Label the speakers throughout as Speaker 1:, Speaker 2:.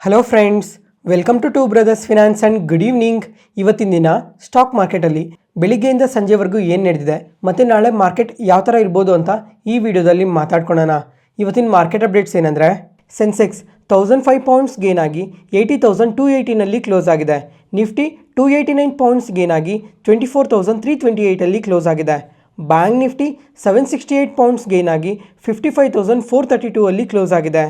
Speaker 1: Hello friends, welcome to two brothers finance and good evening. ಇವತ್ತಿನ ದಿನ stock ಮಾರ್ಕೆಟಲ್ಲಿ ಬೆಳಿಗ್ಗೆಯಿಂದ ಸಂಜೆವರೆಗೂ ಏನು ನಡೆದಿದೆ ಮತ್ತು ನಾಳೆ ಮಾರ್ಕೆಟ್ ಯಾವ ಥರ ಇರ್ಬೋದು ಅಂತ ಈ ವಿಡಿಯೋದಲ್ಲಿ ಮಾತಾಡ್ಕೊಳ್ಳೋಣ. ಇವತ್ತಿನ ಮಾರ್ಕೆಟ್ ಅಪ್ಡೇಟ್ಸ್ ಏನಂದರೆ, ಸೆನ್ಸೆಕ್ಸ್ 1005 ಪಾಯಿಂಟ್ಸ್ ಗೇನ್ ಆಗಿ 80,280ನಲ್ಲಿ ಕ್ಲೋಸ್ ಆಗಿದೆ. ನಿಫ್ಟಿ 289 ಪಾಯಿಂಟ್ಸ್ ಗೇನ್ ಆಗಿ 24,328ಅಲ್ಲಿ ಕ್ಲೋಸ್ ಆಗಿದೆ. ಬ್ಯಾಂಕ್ ನಿಫ್ಟಿ 768 ಪಾಯಿಂಟ್ಸ್ ಗೇನ್ ಆಗಿ 55,432 ಅಲ್ಲಿ ಕ್ಲೋಸ್ ಆಗಿದೆ.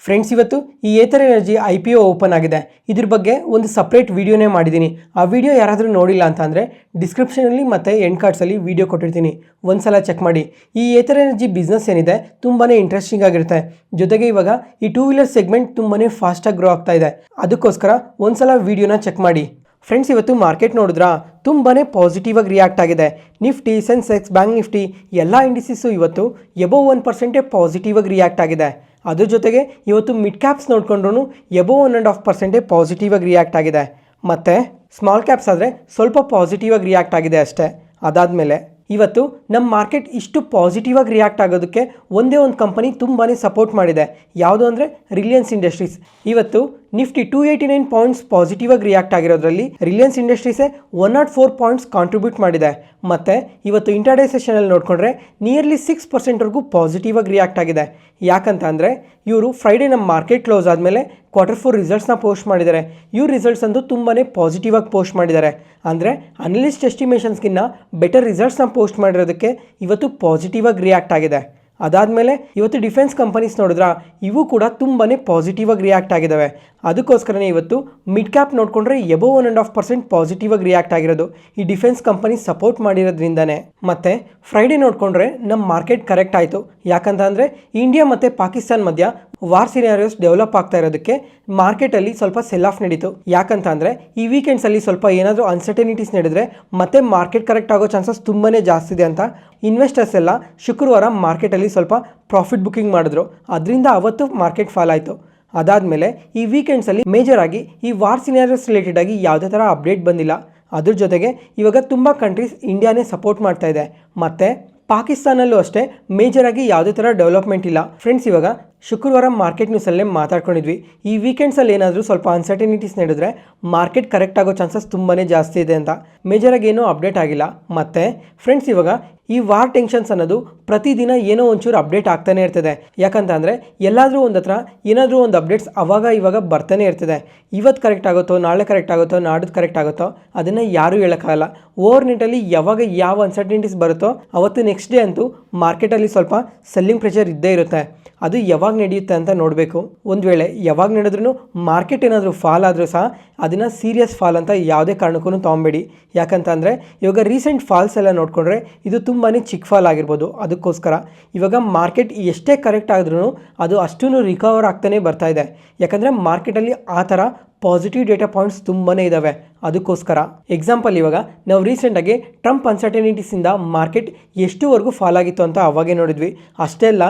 Speaker 1: ಫ್ರೆಂಡ್ಸ್, ಇವತ್ತು ಈ ಏಥರ್ ಎನರ್ಜಿ IPO ಓಪನ್ ಆಗಿದೆ. ಇದ್ರ ಬಗ್ಗೆ ಒಂದು ಸಪ್ರೇಟ್ ವಿಡಿಯೋನೇ ಮಾಡಿದ್ದೀನಿ. ಆ ವಿಡಿಯೋ ಯಾರಾದರೂ ನೋಡಿಲ್ಲ ಅಂತ ಅಂದರೆ ಡಿಸ್ಕ್ರಿಪ್ಷನಲ್ಲಿ ಮತ್ತು ಎಂಡ್ ಕಾರ್ಡ್ಸಲ್ಲಿ ವಿಡಿಯೋ ಕೊಟ್ಟಿರ್ತೀನಿ, ಒಂದ್ಸಲ ಚೆಕ್ ಮಾಡಿ. ಈ ಏಥರ್ ಎನರ್ಜಿ ಬಿಸ್ನೆಸ್ ಏನಿದೆ ತುಂಬಾ ಇಂಟ್ರೆಸ್ಟಿಂಗ್ ಆಗಿರುತ್ತೆ. ಜೊತೆಗೆ ಇವಾಗ ಈ 2 ವೀಲರ್ ಸೆಗ್ಮೆಂಟ್ ತುಂಬಾ ಫಾಸ್ಟಾಗಿ ಗ್ರೋ ಆಗ್ತಾ ಇದೆ. ಅದಕ್ಕೋಸ್ಕರ ಒಂದ್ಸಲ ವಿಡಿಯೋನ ಚೆಕ್ ಮಾಡಿ. ಫ್ರೆಂಡ್ಸ್, ಇವತ್ತು ಮಾರ್ಕೆಟ್ ನೋಡಿದ್ರಾ ತುಂಬಾ ಪಾಸಿಟಿವ್ ಆಗಿ ರಿಯಾಕ್ಟ್ ಆಗಿದೆ. ನಿಫ್ಟಿ, ಸೆನ್ಸೆಕ್ಸ್, ಬ್ಯಾಂಕ್ ನಿಫ್ಟಿ ಎಲ್ಲ ಇಂಡಿಸಿಸು ಇವತ್ತು ಎಬೋವ್ 1% ಪಾಸಿಟಿವ್ ಆಗಿ ರಿಯಾಕ್ಟ್ ಆಗಿದೆ. ಅದ್ರ ಜೊತೆಗೆ ಇವತ್ತು ಮಿಡ್ ಕ್ಯಾಪ್ಸ್ ನೋಡಿಕೊಂಡ್ರೂ ಎಬೋವ್ 1.5% ಪಾಸಿಟಿವ್ ಆಗಿ ರಿಯಾಕ್ಟ್ ಆಗಿದೆ. ಮತ್ತು ಸ್ಮಾಲ್ ಕ್ಯಾಪ್ಸ್ ಆದರೆ ಸ್ವಲ್ಪ ಪಾಸಿಟಿವ್ ಆಗಿ ರಿಯಾಕ್ಟ್ ಆಗಿದೆ ಅಷ್ಟೇ. ಅದಾದಮೇಲೆ ಇವತ್ತು ನಮ್ಮ ಮಾರ್ಕೆಟ್ ಇಷ್ಟು ಪಾಸಿಟಿವ್ ಆಗಿ ರಿಯಾಕ್ಟ್ ಆಗೋದಕ್ಕೆ ಒಂದೇ ಒಂದು ಕಂಪನಿ ತುಂಬಾ ಸಪೋರ್ಟ್ ಮಾಡಿದೆ. ಯಾವುದು ಅಂದರೆ ರಿಲಯನ್ಸ್ ಇಂಡಸ್ಟ್ರೀಸ್. ಇವತ್ತು ನಿಫ್ಟಿ 289 ಪಾಯಿಂಟ್ಸ್ ಪಾಸಿಟಿವ್ ಆಗಿ ರಿಯಾಕ್ಟ್ ಆಗಿರೋದ್ರಲ್ಲಿ ರಿಲಯನ್ಸ್ ಇಂಡಸ್ಟ್ರೀಸೇ 104 ಪಾಯಿಂಟ್ಸ್ ಕಾಂಟ್ರಿಬ್ಯೂಟ್ ಮಾಡಿದೆ. ಮತ್ತು ಇವತ್ತು ಇಂಟರ್ಡೇ ಸೆಷನಲ್ಲಿ ನೋಡಿಕೊಂಡ್ರೆ ನಿಯರ್ಲಿ 6%ವರೆಗೂ ಪಾಸಿಟಿವ್ ಆಗಿ ರಿಯಾಕ್ಟ್ ಆಗಿದೆ. ಯಾಕಂತ ಅಂದರೆ ಇವರು ಫ್ರೈಡೇ ನಮ್ಮ ಮಾರ್ಕೆಟ್ ಕ್ಲೋಸ್ ಆದಮೇಲೆ Q4 ರಿಸಲ್ಟ್ಸ್ನ ಪೋಸ್ಟ್ ಮಾಡಿದ್ದಾರೆ. ಇವ್ರ ರಿಸಲ್ಟ್ಸ್ ಅಂತೂ ತುಂಬಾ ಪಾಸಿಟಿವ್ ಆಗಿ ಪೋಸ್ಟ್ ಮಾಡಿದ್ದಾರೆ. ಅಂದರೆ ಅನಲಿಸ್ಟ್ ಎಸ್ಟಿಮೇಷನ್ಸ್ಗಿನ್ನ ಬೆಟರ್ ರಿಸಲ್ಟ್ಸ್ನ ಪೋಸ್ಟ್ ಮಾಡಿರೋದಕ್ಕೆ ಇವತ್ತು ಪಾಸಿಟಿವ್ ಆಗಿ ರಿಯಾಕ್ಟ್ ಆಗಿದೆ. ಅದಾದಮೇಲೆ ಇವತ್ತು ಡಿಫೆನ್ಸ್ ಕಂಪನೀಸ್ ನೋಡಿದ್ರೆ ಇವು ಕೂಡ ತುಂಬಾ ಪಾಸಿಟಿವ್ ಆಗಿ ರಿಯಾಕ್ಟ್ ಆಗಿದ್ದಾವೆ. ಅದಕ್ಕೋಸ್ಕರನೇ ಇವತ್ತು ಮಿಡ್ ಕ್ಯಾಪ್ ನೋಡಿಕೊಂಡ್ರೆ ಎಬೋವ್ 1.5% ಪಾಸಿಟಿವ್ ಆಗಿ ರಿಯಾಕ್ಟ್ ಆಗಿರೋದು ಈ ಡಿಫೆನ್ಸ್ ಕಂಪನಿ ಸಪೋರ್ಟ್ ಮಾಡಿರೋದ್ರಿಂದನೇ. ಮತ್ತು ಫ್ರೈಡೇ ನೋಡಿಕೊಂಡ್ರೆ ನಮ್ಮ ಮಾರ್ಕೆಟ್ ಕರೆಕ್ಟ್ ಆಯಿತು. ಯಾಕಂತ ಅಂದರೆ ಇಂಡಿಯಾ ಮತ್ತು ಪಾಕಿಸ್ತಾನ ಮಧ್ಯ ವಾರ್ ಸಿನಾರಿಯೋಸ್ ಡೆವಲಪ್ ಆಗ್ತಾ ಇರೋದಕ್ಕೆ ಮಾರ್ಕೆಟಲ್ಲಿ ಸ್ವಲ್ಪ ಸೆಲ್ ಆಫ್ ನಡೀತು. ಯಾಕಂತ ಅಂದರೆ ಈ ವೀಕೆಂಡ್ಸಲ್ಲಿ ಸ್ವಲ್ಪ ಏನಾದರೂ ಅನ್ಸರ್ಟನಿಟೀಸ್ ನಡೆದರೆ ಮತ್ತೆ ಮಾರ್ಕೆಟ್ ಕರೆಕ್ಟ್ ಆಗೋ ಚಾನ್ಸಸ್ ತುಂಬಾ ಜಾಸ್ತಿ ಇದೆ ಅಂತ ಇನ್ವೆಸ್ಟರ್ಸ್ ಎಲ್ಲ ಶುಕ್ರವಾರ ಮಾರ್ಕೆಟಲ್ಲಿ ಸ್ವಲ್ಪ ಪ್ರಾಫಿಟ್ ಬುಕ್ಕಿಂಗ್ ಮಾಡಿದ್ರು. ಅದರಿಂದ ಅವತ್ತು ಮಾರ್ಕೆಟ್ ಫಾಲ್ ಆಯಿತು. ಅದಾದಮೇಲೆ ಈ ವೀಕೆಂಡ್ಸಲ್ಲಿ ಮೇಜರ್ ಆಗಿ ಈ ವಾರ್ ಸಿನಾರಿಯೋಸ್ ರಿಲೇಟೆಡ್ ಆಗಿ ಯಾವುದೇ ಥರ ಅಪ್ಡೇಟ್ ಬಂದಿಲ್ಲ. ಅದ್ರ ಜೊತೆಗೆ ಇವಾಗ ತುಂಬ ಕಂಟ್ರೀಸ್ ಇಂಡಿಯಾನೇ ಸಪೋರ್ಟ್ ಮಾಡ್ತಾ ಇದೆ. ಮತ್ತು ಪಾಕಿಸ್ತಾನಲ್ಲೂ ಅಷ್ಟೇ ಮೇಜರಾಗಿ ಯಾವುದೇ ಥರ ಡೆವಲಪ್ಮೆಂಟ್ ಇಲ್ಲ. ಫ್ರೆಂಡ್ಸ್, ಇವಾಗ ಶುಕ್ರವಾರ ಮಾರ್ಕೆಟ್ ನ್ಯೂಸಲ್ಲೇ ಮಾತಾಡ್ಕೊಂಡಿದ್ವಿ. ಈ ವೀಕೆಂಡ್ಸಲ್ಲಿ ಏನಾದರೂ ಸ್ವಲ್ಪ ಅನ್ಸರ್ಟನಿಟೀಸ್ ನಡೆದರೆ ಮಾರ್ಕೆಟ್ ಕರೆಕ್ಟ್ ಆಗೋ ಚಾನ್ಸಸ್ ತುಂಬಾ ಜಾಸ್ತಿ ಇದೆ ಅಂತ. ಮೇಜರಾಗಿ ಏನೂ ಅಪ್ಡೇಟ್ ಆಗಿಲ್ಲ. ಮತ್ತು ಫ್ರೆಂಡ್ಸ್, ಇವಾಗ ಈ ವಾರ್ ಟೆನ್ಷನ್ಸ್ ಅನ್ನೋದು ಪ್ರತಿದಿನ ಏನೋ ಒಂಚೂರು ಅಪ್ಡೇಟ್ ಆಗ್ತಾನೆ ಇರ್ತದೆ. ಯಾಕಂತ ಅಂದರೆ ಎಲ್ಲಾದರೂ ಒಂದು ಹತ್ರ ಏನಾದರೂ ಒಂದು ಅಪ್ಡೇಟ್ಸ್ ಅವಾಗ ಇವಾಗ ಬರ್ತಾನೆ ಇರ್ತದೆ. ಇವತ್ತು ಕರೆಕ್ಟ್ ಆಗುತ್ತೋ, ನಾಳೆ ಕರೆಕ್ಟ್ ಆಗುತ್ತೋ, ನಾಡಿದ್ದು ಕರೆಕ್ಟ್ ಆಗುತ್ತೋ ಅದನ್ನು ಯಾರೂ ಹೇಳೋಕ್ಕಾಗಲ್ಲ. ಓವರ್ ನೆಟ್ಟಲ್ಲಿ ಯಾವಾಗ ಯಾವ ಅನ್ಸರ್ಟನಿಟೀಸ್ ಬರುತ್ತೋ ಅವತ್ತು ನೆಕ್ಸ್ಟ್ ಡೇ ಅಂತೂ ಮಾರ್ಕೆಟಲ್ಲಿ ಸ್ವಲ್ಪ ಸೆಲ್ಲಿಂಗ್ ಪ್ರೆಷರ್ ಇದ್ದೇ ಇರುತ್ತೆ. ಅದು ಯಾವಾಗ ನಡೆಯುತ್ತೆ ಅಂತ ನೋಡಬೇಕು. ಒಂದು ವೇಳೆ ಯಾವಾಗ ನಡೆದ್ರೂ ಮಾರ್ಕೆಟ್ ಏನಾದರೂ ಫಾಲ್ ಆದರೂ ಸಹ ಅದನ್ನು ಸೀರಿಯಸ್ ಫಾಲ್ ಅಂತ ಯಾವುದೇ ಕಾರಣಕ್ಕೂ ತೊಗೊಬೇಡಿ. ಯಾಕಂತ ಅಂದರೆ ಇವಾಗ ರೀಸೆಂಟ್ ಫಾಲ್ಸ್ ಎಲ್ಲ ನೋಡಿಕೊಂಡ್ರೆ ಇದು ತುಂಬಾ ಚಿಕ್ಕ ಫಾಲ್ ಆಗಿರ್ಬೋದು. ಅದಕ್ಕೋಸ್ಕರ ಇವಾಗ ಮಾರ್ಕೆಟ್ ಎಷ್ಟೇ ಕರೆಕ್ಟ್ ಆದ್ರೂ ಅದು ಅಷ್ಟೂ ರಿಕವರ್ ಆಗ್ತಾನೆ ಬರ್ತಾ ಇದೆ. ಯಾಕಂದರೆ ಮಾರ್ಕೆಟಲ್ಲಿ ಆ ಥರ ಪಾಸಿಟಿವ್ ಡೇಟಾ ಪಾಯಿಂಟ್ಸ್ ತುಂಬಾ ಇದ್ದಾವೆ. ಅದಕ್ಕೋಸ್ಕರ ಎಕ್ಸಾಂಪಲ್, ಇವಾಗ ನಾವು ರೀಸೆಂಟಾಗಿ ಟ್ರಂಪ್ ಅನ್ಸರ್ಟನಿಟೀಸಿಂದ ಮಾರ್ಕೆಟ್ ಎಷ್ಟುವರೆಗೂ ಫಾಲ್ ಆಗಿತ್ತು ಅಂತ ಅವಾಗೇ ನೋಡಿದ್ವಿ. ಅಷ್ಟೆಲ್ಲ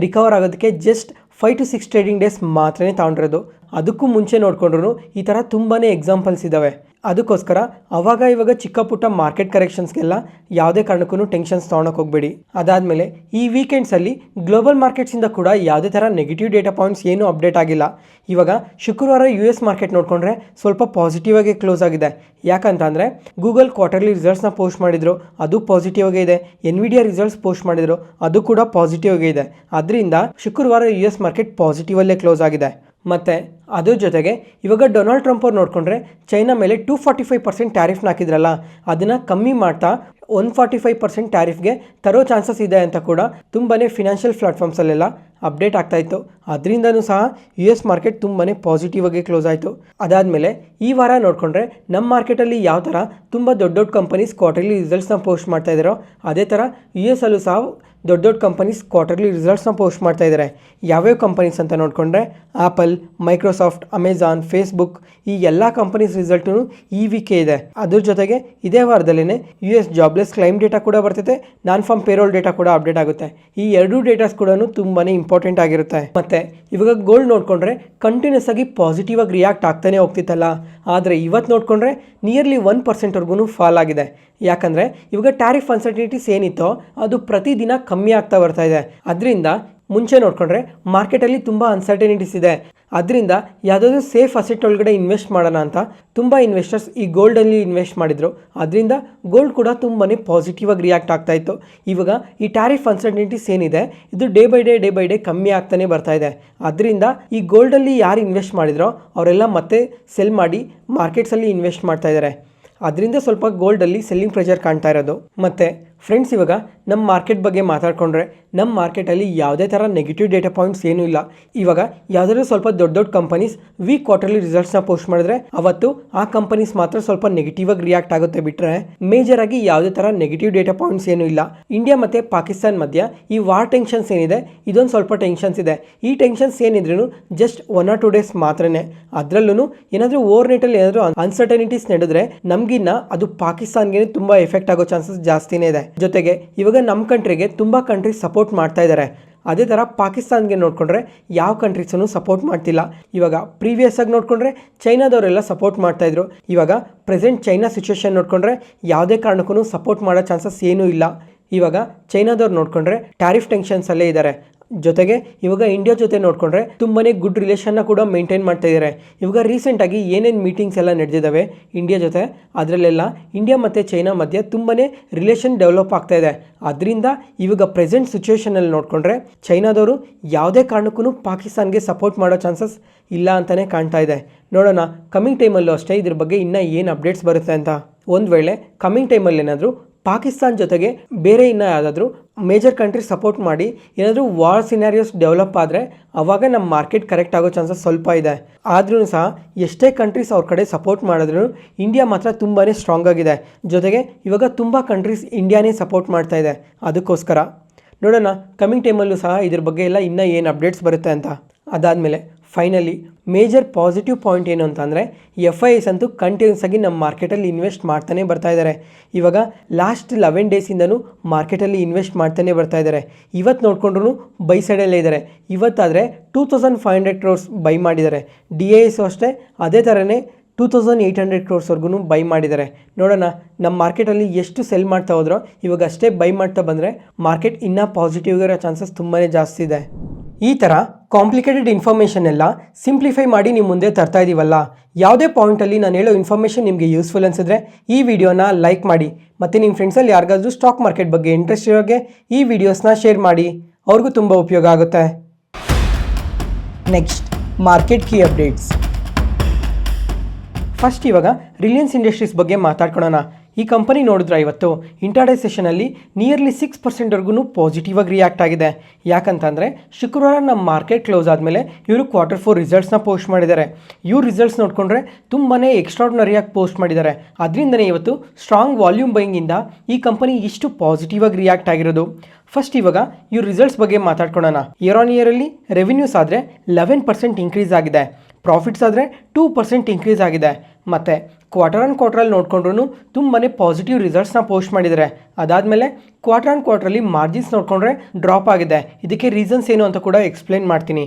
Speaker 1: ರಿಕವರ್ ಆಗೋದಕ್ಕೆ ಜಸ್ಟ್ 5 to 6 ಟ್ರೇಡಿಂಗ್ ಡೇಸ್ ಮಾತ್ರನೇ ತಗೊಂಡಿರೋದು. ಅದಕ್ಕೂ ಮುಂಚೆ ನೋಡಿಕೊಂಡ್ರು ಈ ಥರ ತುಂಬಾ ಎಕ್ಸಾಂಪಲ್ಸ್ ಇದ್ದಾವೆ. ಅದಕ್ಕೋಸ್ಕರ ಅವಾಗ ಇವಾಗ ಚಿಕ್ಕ ಪುಟ್ಟ ಮಾರ್ಕೆಟ್ ಕರೆಕ್ಷನ್ಸ್ಗೆಲ್ಲ ಯಾವುದೇ ಕಾರಣಕ್ಕೂ ಟೆನ್ಷನ್ಸ್ ತೊಗೊಳಕ್ಕೆ ಹೋಗಬೇಡಿ. ಅದಾದಮೇಲೆ ಈ ವೀಕೆಂಡ್ಸಲ್ಲಿ ಗ್ಲೋಬಲ್ ಮಾರ್ಕೆಟ್ಸಿಂದ ಕೂಡ ಯಾವುದೇ ಥರ ನೆಗೆಟಿವ್ ಡೇಟಾ ಪಾಯಿಂಟ್ಸ್ ಏನೂ ಅಪ್ಡೇಟ್ ಆಗಿಲ್ಲ. ಇವಾಗ ಶುಕ್ರವಾರ US ಮಾರ್ಕೆಟ್ ನೋಡಿಕೊಂಡ್ರೆ ಸ್ವಲ್ಪ ಪಾಸಿಟಿವ್ ಆಗಿ ಕ್ಲೋಸ್ ಆಗಿದೆ. ಯಾಕಂತ ಅಂದರೆ ಗೂಗಲ್ ಕ್ವಾರ್ಟರ್ಲಿ ರಿಸಲ್ಟ್ಸ್ನ ಪೋಸ್ಟ್ ಮಾಡಿದರು, ಅದು ಪಾಸಿಟಿವ್ ಆಗೇ ಇದೆ. NVIDIA ರಿಸಲ್ಟ್ಸ್ ಪೋಸ್ಟ್ ಮಾಡಿದರು, ಅದು ಕೂಡ ಪಾಸಿಟಿವ್ ಆಗೇ ಇದೆ. ಅದರಿಂದ ಶುಕ್ರವಾರ US ಮಾರ್ಕೆಟ್ ಪಾಸಿಟಿವಲ್ಲೇ ಕ್ಲೋಸ್ ಆಗಿದೆ. ಮತ್ತು ಅದ್ರ ಜೊತೆಗೆ ಇವಾಗ ಡೊನಾಲ್ಡ್ ಟ್ರಂಪ್ ಅವ್ರು ನೋಡಿಕೊಂಡ್ರೆ ಚೈನಾ ಮೇಲೆ 245% ಟ್ಯಾರಿಫ್ನ ಹಾಕಿದ್ರಲ್ಲ, ಅದನ್ನು ಕಮ್ಮಿ ಮಾಡ್ತಾ 145% ಟ್ಯಾರಿಫ್ಗೆ ತರೋ ಚಾನ್ಸಸ್ ಇದೆ ಅಂತ ಕೂಡ ತುಂಬಾ ಫಿನಾನ್ಷಿಯಲ್ ಪ್ಲಾಟ್ಫಾರ್ಮ್ಸಲ್ಲೆಲ್ಲ ಅಪ್ಡೇಟ್ ಆಗ್ತಾಯಿತ್ತು. ಅದರಿಂದನೂ ಸಹ US ಮಾರ್ಕೆಟ್ ತುಂಬಾ ಪಾಸಿಟಿವ್ ಆಗಿ ಕ್ಲೋಸ್ ಆಯಿತು. ಅದಾದಮೇಲೆ ಈ ವಾರ ನೋಡಿಕೊಂಡ್ರೆ ನಮ್ಮ ಮಾರ್ಕೆಟಲ್ಲಿ ಯಾವ ಥರ ತುಂಬ ದೊಡ್ಡ ದೊಡ್ಡ ಕಂಪನೀಸ್ ಕ್ವಾರ್ಟರ್ಲಿ ರಿಸಲ್ಟ್ಸ್ನ ಪೋಸ್ಟ್ ಮಾಡ್ತಾ ಇದ್ದಾರೋ ಅದೇ ಥರ US ಅಲ್ಲೂ ಸಹ ದೊಡ್ಡ ದೊಡ್ಡ ಕಂಪನೀಸ್ ಕ್ವಾರ್ಟರ್ಲಿ ರಿಸಲ್ಟ್ಸ್ನ ಪೋಸ್ಟ್ ಮಾಡ್ತಾ ಇದ್ದಾರೆ. ಯಾವ್ಯಾವ ಕಂಪನೀಸ್ ಅಂತ ನೋಡಿಕೊಂಡ್ರೆ ಆ್ಯಪಲ್, ಮೈಕ್ರೋಸಾಫ್ಟ್, ಅಮೆಜಾನ್, ಫೇಸ್ಬುಕ್ ಈ ಎಲ್ಲ ಕಂಪನೀಸ್ ರಿಸಲ್ಟೂ ಈ ವೀಕೆ ಇದೆ. ಅದ್ರ ಜೊತೆಗೆ ಇದೇ ವಾರದಲ್ಲೇ US ಜಾಬ್ಲೆಸ್ ಕ್ಲೈಮ್ ಡೇಟಾ ಕೂಡ ಬರ್ತೈತೆ, ನಾನ್ ಫಾರ್ಮ್ ಪೇರೋಲ್ ಡೇಟಾ ಕೂಡ ಅಪ್ಡೇಟ್ ಆಗುತ್ತೆ. ಈ ಎರಡೂ ಡೇಟಾಸ್ ಕೂಡ ತುಂಬಾ ಇಂಪಾರ್ಟೆಂಟ್ ಆಗಿರುತ್ತೆ. ಮತ್ತು ಇವಾಗ ಗೋಲ್ಡ್ ನೋಡಿಕೊಂಡ್ರೆ ಕಂಟಿನ್ಯೂಸ್ ಆಗಿ ಪಾಸಿಟಿವ್ ಆಗಿ ರಿಯಾಕ್ಟ್ ಆಗ್ತಾನೆ ಹೋಗ್ತಿತ್ತಲ್ಲ, ಆದರೆ ಇವತ್ತು ನೋಡಿಕೊಂಡ್ರೆ ನಿಯರ್ಲಿ 1%ವರೆಗೂ ಫಾಲ್ ಆಗಿದೆ. ಯಾಕಂದರೆ ಇವಾಗ ಟ್ಯಾರಿಫ್ ಅನ್ಸರ್ಟನಿಟೀಸ್ ಏನಿತ್ತೋ ಅದು ಪ್ರತಿದಿನ ಕಮ್ಮಿ ಆಗ್ತಾ ಬರ್ತಾ ಇದೆ. ಅದರಿಂದ ಮುಂಚೆ ನೋಡಿಕೊಂಡ್ರೆ ಮಾರ್ಕೆಟಲ್ಲಿ ತುಂಬ ಅನ್ಸರ್ಟನಿಟೀಸ್ ಇದೆ. ಅದರಿಂದ ಯಾವುದಾದ್ರೂ ಸೇಫ್ ಅಸೆಟ್ ಒಳಗಡೆ ಇನ್ವೆಸ್ಟ್ ಮಾಡೋಣ ಅಂತ ತುಂಬ ಇನ್ವೆಸ್ಟರ್ಸ್ ಈ ಗೋಲ್ಡಲ್ಲಿ ಇನ್ವೆಸ್ಟ್ ಮಾಡಿದರು. ಅದರಿಂದ ಗೋಲ್ಡ್ ಕೂಡ ತುಂಬಾ ಪಾಸಿಟಿವ್ ಆಗಿ ರಿಯಾಕ್ಟ್ ಆಗ್ತಾ ಇತ್ತು. ಇವಾಗ ಈ ಟ್ಯಾರಿಫ್ ಅನ್ಸರ್ಟನಿಟೀಸ್ ಏನಿದೆ ಇದು ಡೇ ಬೈ ಡೇ ಕಮ್ಮಿ ಆಗ್ತಾನೆ ಬರ್ತಾ ಇದೆ. ಅದರಿಂದ ಈ ಗೋಲ್ಡಲ್ಲಿ ಯಾರು ಇನ್ವೆಸ್ಟ್ ಮಾಡಿದ್ರೋ ಅವರೆಲ್ಲ ಮತ್ತೆ ಸೆಲ್ ಮಾಡಿ ಮಾರ್ಕೆಟ್ಸಲ್ಲಿ ಇನ್ವೆಸ್ಟ್ ಮಾಡ್ತಾ ಇದ್ದಾರೆ. ಅದರಿಂದ ಸ್ವಲ್ಪ ಗೋಲ್ಡಲ್ಲಿ ಸೆಲ್ಲಿಂಗ್ ಪ್ರೆಷರ್ ಕಾಣ್ತಾ ಇರೋದು. ಮತ್ತು ಫ್ರೆಂಡ್ಸ್, ಇವಾಗ ನಮ್ಮ ಮಾರ್ಕೆಟ್ ಬಗ್ಗೆ ಮಾತಾಡಿಕೊಂಡ್ರೆ ನಮ್ಮ ಮಾರ್ಕೆಟಲ್ಲಿ ಯಾವುದೇ ಥರ ನೆಗೆಟಿವ್ ಡೇಟಾ ಪಾಯಿಂಟ್ಸ್ ಏನೂ ಇಲ್ಲ. ಇವಾಗ ಯಾವುದಾದ್ರೂ ಸ್ವಲ್ಪ ದೊಡ್ಡ ಕಂಪನೀಸ್ ವೀಕ್ ಕ್ವಾರ್ಟರ್ಲಿ ರಿಸಲ್ಟ್ಸ್ನ ಪೋಸ್ಟ್ ಮಾಡಿದ್ರೆ ಅವತ್ತು ಆ ಕಂಪನೀಸ್ ಮಾತ್ರ ಸ್ವಲ್ಪ ನೆಗೆಟಿವ್ ಆಗಿ ರಿಯಾಕ್ಟ್ ಆಗುತ್ತೆ. ಬಿಟ್ಟರೆ ಮೇಜರ್ ಆಗಿ ಯಾವುದೇ ಥರ ನೆಗೆಟಿವ್ ಡೇಟಾ ಪಾಯಿಂಟ್ಸ್ ಏನೂ ಇಲ್ಲ. ಇಂಡಿಯಾ ಮತ್ತು ಪಾಕಿಸ್ತಾನ ಮಧ್ಯ ಈ ವಾರ್ ಟೆನ್ಷನ್ಸ್ ಏನಿದೆ ಇದೊಂದು ಸ್ವಲ್ಪ ಟೆನ್ಷನ್ಸ್ ಇದೆ. ಈ ಟೆನ್ಷನ್ಸ್ ಏನಿದ್ರೂ ಜಸ್ಟ್ 1 or 2 days ಮಾತ್ರನೇ. ಅದರಲ್ಲೂ ಏನಾದರೂ ಓವರ್ ನೈಟಲ್ಲಿ ಏನಾದರೂ ಅನ್ಸರ್ಟನಿಟೀಸ್ ನಡೆದ್ರೆ ನಮಗಿನ್ನ ಅದು ಪಾಕಿಸ್ತಾನ್ಗೆ ತುಂಬ ಎಫೆಕ್ಟ್ ಆಗೋ ಚಾನ್ಸಸ್ ಜಾಸ್ತಿನೇ ಇದೆ. ಜೊತೆಗೆ ಇವಾಗ ನಮ್ಮ ಕಂಟ್ರಿಗೆ ತುಂಬ ಕಂಟ್ರೀಸ್ ಸಪೋರ್ಟ್ ಮಾಡ್ತಾ ಇದ್ದಾರೆ. ಅದೇ ಥರ ಪಾಕಿಸ್ತಾನ್ಗೆ ನೋಡಿಕೊಂಡ್ರೆ ಯಾವ ಕಂಟ್ರೀಸನ್ನು ಸಪೋರ್ಟ್ ಮಾಡ್ತಿಲ್ಲ. ಇವಾಗ ಪ್ರೀವಿಯಸ್ ಆಗಿ ನೋಡಿಕೊಂಡ್ರೆ ಚೈನಾದವರೆಲ್ಲ ಸಪೋರ್ಟ್ ಮಾಡ್ತಾಯಿದ್ರು. ಇವಾಗ ಪ್ರೆಸೆಂಟ್ ಚೈನಾ ಸಿಚುವೇಶನ್ ನೋಡಿಕೊಂಡ್ರೆ ಯಾವುದೇ ಕಾರಣಕ್ಕೂ ಸಪೋರ್ಟ್ ಮಾಡೋ ಚಾನ್ಸಸ್ ಏನೂ ಇಲ್ಲ. ಇವಾಗ ಚೈನಾದವ್ರು ನೋಡಿಕೊಂಡ್ರೆ ಟ್ಯಾರಿಫ್ ಟೆನ್ಷನ್ಸಲ್ಲೇ ಇದ್ದಾರೆ. ಜೊತೆಗೆ ಇವಾಗ ಇಂಡಿಯಾ ಜೊತೆ ನೋಡಿಕೊಂಡ್ರೆ ತುಂಬಾ ಗುಡ್ ರಿಲೇಷನ್ನ ಕೂಡ ಮೇಂಟೈನ್ ಮಾಡ್ತಾ ಇದ್ದಾರೆ. ಇವಾಗ ರೀಸೆಂಟಾಗಿ ಏನೇನು ಮೀಟಿಂಗ್ಸ್ ಎಲ್ಲ ನಡೆದಿದ್ದಾವೆ ಇಂಡಿಯಾ ಜೊತೆ ಅದರಲ್ಲೆಲ್ಲ ಇಂಡಿಯಾ ಮತ್ತು ಚೈನಾ ಮಧ್ಯೆ ತುಂಬಾ ರಿಲೇಷನ್ ಡೆವಲಪ್ ಆಗ್ತಾ ಇದೆ. ಅದರಿಂದ ಇವಾಗ ಪ್ರೆಸೆಂಟ್ ಸಿಚುವೇಷನಲ್ಲಿ ನೋಡಿಕೊಂಡ್ರೆ ಚೈನಾದವರು ಯಾವುದೇ ಕಾರಣಕ್ಕೂ ಪಾಕಿಸ್ತಾನ್ಗೆ ಸಪೋರ್ಟ್ ಮಾಡೋ ಚಾನ್ಸಸ್ ಇಲ್ಲ ಅಂತಲೇ ಕಾಣ್ತಾ ಇದೆ. ನೋಡೋಣ ಕಮ್ಮಿಂಗ್ ಟೈಮಲ್ಲೂ ಅಷ್ಟೇ ಇದ್ರ ಬಗ್ಗೆ ಇನ್ನೂ ಏನು ಅಪ್ಡೇಟ್ಸ್ ಬರುತ್ತೆ ಅಂತ. ಒಂದು ವೇಳೆ ಕಮ್ಮಿಂಗ್ ಟೈಮಲ್ಲಿ ಏನಾದರೂ ಪಾಕಿಸ್ತಾನ ಜೊತೆಗೆ ಬೇರೆ ಇನ್ನೂ ಯಾವುದಾದ್ರೂ ಮೇಜರ್ ಕಂಟ್ರಿ ಸಪೋರ್ಟ್ ಮಾಡಿ ಏನಾದರೂ ವಾರ್ ಸಿನಾರಿಯೋಸ್ ಡೆವಲಪ್ ಆದರೆ ಆವಾಗ ನಮ್ಮ ಮಾರ್ಕೆಟ್ ಕರೆಕ್ಟ್ ಆಗೋ ಚಾನ್ಸಸ್ ಸ್ವಲ್ಪ ಇದೆ. ಆದ್ರೂ ಸಹ ಎಷ್ಟೇ ಕಂಟ್ರೀಸ್ ಅವ್ರ ಕಡೆ ಸಪೋರ್ಟ್ ಮಾಡಿದ್ರು ಇಂಡಿಯಾ ಮಾತ್ರ ತುಂಬಾ ಸ್ಟ್ರಾಂಗ್ ಆಗಿದೆ. ಜೊತೆಗೆ ಇವಾಗ ತುಂಬ ಕಂಟ್ರೀಸ್ ಇಂಡಿಯಾನೇ ಸಪೋರ್ಟ್ ಮಾಡ್ತಾ ಇದೆ. ಅದಕ್ಕೋಸ್ಕರ ನೋಡೋಣ ಕಮ್ಮಿಂಗ್ ಟೈಮಲ್ಲೂ ಸಹ ಇದ್ರ ಬಗ್ಗೆ ಎಲ್ಲ ಇನ್ನೂ ಏನು ಅಪ್ಡೇಟ್ಸ್ ಬರುತ್ತೆ ಅಂತ. ಅದಾದಮೇಲೆ ಫೈನಲಿ ಮೇಜರ್ ಪಾಸಿಟಿವ್ ಪಾಯಿಂಟ್ ಏನು ಅಂತಂದರೆ FIIs ಅಂತೂ ಕಂಟಿನ್ಯೂಸ್ ಆಗಿ ನಮ್ಮ ಮಾರ್ಕೆಟಲ್ಲಿ ಇನ್ವೆಸ್ಟ್ ಮಾಡ್ತಾನೆ ಬರ್ತಾ ಇದ್ದಾರೆ. ಇವಾಗ ಲಾಸ್ಟ್ 11 ಡೇಸಿಂದನೂ ಮಾರ್ಕೆಟಲ್ಲಿ ಇನ್ವೆಸ್ಟ್ ಮಾಡ್ತಾನೆ ಬರ್ತಾ ಇದ್ದಾರೆ. ಇವತ್ತು ನೋಡಿಕೊಂಡ್ರು ಬೈ ಸೈಡಲ್ಲೇ ಇದ್ದಾರೆ. ಇವತ್ತಾದರೆ 2500 crores ಬೈ ಮಾಡಿದ್ದಾರೆ. DIS ಅಷ್ಟೇ ಅದೇ ಥರನೇ 2800 crores ಬೈ ಮಾಡಿದ್ದಾರೆ. ನೋಡೋಣ ನಮ್ಮ ಮಾರ್ಕೆಟಲ್ಲಿ ಎಷ್ಟು ಸೆಲ್ ಮಾಡ್ತಾ ಹೋದ್ರೋ ಇವಾಗ ಅಷ್ಟೇ ಬೈ ಮಾಡ್ತಾ ಬಂದರೆ ಮಾರ್ಕೆಟ್ ಇನ್ನೂ ಪಾಸಿಟಿವ್ ಇರೋ ಚಾನ್ಸಸ್ ತುಂಬಾ ಜಾಸ್ತಿ ಇದೆ. ಈ ಥರ ಕಾಂಪ್ಲಿಕೇಟೆಡ್ ಇನ್ಫಾರ್ಮೇಷನ್ ಎಲ್ಲ ಸಿಂಪ್ಲಿಫೈ ಮಾಡಿ ನಿಮ್ಮ ಮುಂದೆ ತರ್ತಾ ಇದ್ದೀವಲ್ಲ. ಯಾವುದೇ ಪಾಯಿಂಟಲ್ಲಿ ನಾನು ಹೇಳೋ ಇನ್ಫಾರ್ಮೇಷನ್ ನಿಮಗೆ ಯೂಸ್ಫುಲ್ ಅನಿಸಿದ್ರೆ ಈ ವಿಡಿಯೋನ ಲೈಕ್ ಮಾಡಿ. ಮತ್ತು ನಿಮ್ಮ ಫ್ರೆಂಡ್ಸಲ್ಲಿ ಯಾರಿಗಾದ್ರೂ ಸ್ಟಾಕ್ ಮಾರ್ಕೆಟ್ ಬಗ್ಗೆ ಇಂಟ್ರೆಸ್ಟ್ ಇರೋಗೆ ಈ ವಿಡಿಯೋಸ್ನ ಶೇರ್ ಮಾಡಿ. ಅವ್ರಿಗೂ ತುಂಬ ಉಪಯೋಗ ಆಗುತ್ತೆ. Next market key updates. First ಇವಾಗ ರಿಲಯನ್ಸ್ ಇಂಡಸ್ಟ್ರೀಸ್ ಬಗ್ಗೆ ಮಾತಾಡ್ಕೊಳ್ಳೋಣ. ಈ ಕಂಪನಿ ನೋಡಿದ್ರೆ ಇವತ್ತು ಇಂಟರ್ಡೇ ಸೆಷನಲ್ಲಿ ನಿಯರ್ಲಿ 6% ಪಾಸಿಟಿವ್ ಆಗಿ ರಿಯಾಕ್ಟ್ ಆಗಿದೆ. ಯಾಕಂತಂದರೆ ಶುಕ್ರವಾರ ನಮ್ಮ ಮಾರ್ಕೆಟ್ ಕ್ಲೋಸ್ ಆದಮೇಲೆ ಇವರು Q4 ರಿಸಲ್ಟ್ಸ್ನ ಪೋಸ್ಟ್ ಮಾಡಿದ್ದಾರೆ. ಇವ್ರ ರಿಸಲ್ಟ್ಸ್ ನೋಡಿಕೊಂಡ್ರೆ ತುಂಬಾ ಎಕ್ಸ್ಟ್ರಾರ್ಡಿನರಿಯಾಗಿ ಪೋಸ್ಟ್ ಮಾಡಿದ್ದಾರೆ. ಅದರಿಂದನೇ ಇವತ್ತು ಸ್ಟ್ರಾಂಗ್ ವಾಲ್ಯೂಮ್ ಬೈಯಿಂಗಿಂದ ಈ ಕಂಪನಿ ಇಷ್ಟು ಪಾಸಿಟಿವ್ ಆಗಿ ರಿಯಾಕ್ಟ್ ಆಗಿರೋದು. ಫಸ್ಟ್ ಇವಾಗ ಇವ್ರ ರಿಸಲ್ಟ್ಸ್ ಬಗ್ಗೆ ಮಾತಾಡ್ಕೊಳ್ಳೋಣ. ಇಯರ್ ಆನ್ ಇಯರಲ್ಲಿ ರೆವಿನ್ಯೂಸ್ ಆದರೆ 11% ಇನ್ಕ್ರೀಸ್ ಆಗಿದೆ. ಪ್ರಾಫಿಟ್ಸ್ ಆದರೆ 2% ಇನ್ಕ್ರೀಸ್ ಆಗಿದೆ. ಮತ್ತು ಕ್ವಾರ್ಟರಲ್ಲಿ ನೋಡಿಕೊಂಡ್ರೂ ತುಂಬಾ ಪಾಸಿಟಿವ್ ರಿಸಲ್ಟ್ಸ್ನ ಪೋಸ್ಟ್ ಮಾಡಿದ್ದಾರೆ. ಅದಾದಮೇಲೆ ಕ್ವಾರ್ಟರಲ್ಲಿ ಮಾರ್ಜಿನ್ಸ್ ನೋಡಿಕೊಂಡ್ರೆ ಡ್ರಾಪ್ ಆಗಿದೆ. ಇದಕ್ಕೆ ರೀಸನ್ಸ್ ಏನು ಅಂತ ಕೂಡ ಎಕ್ಸ್ಪ್ಲೇನ್ ಮಾಡ್ತೀನಿ.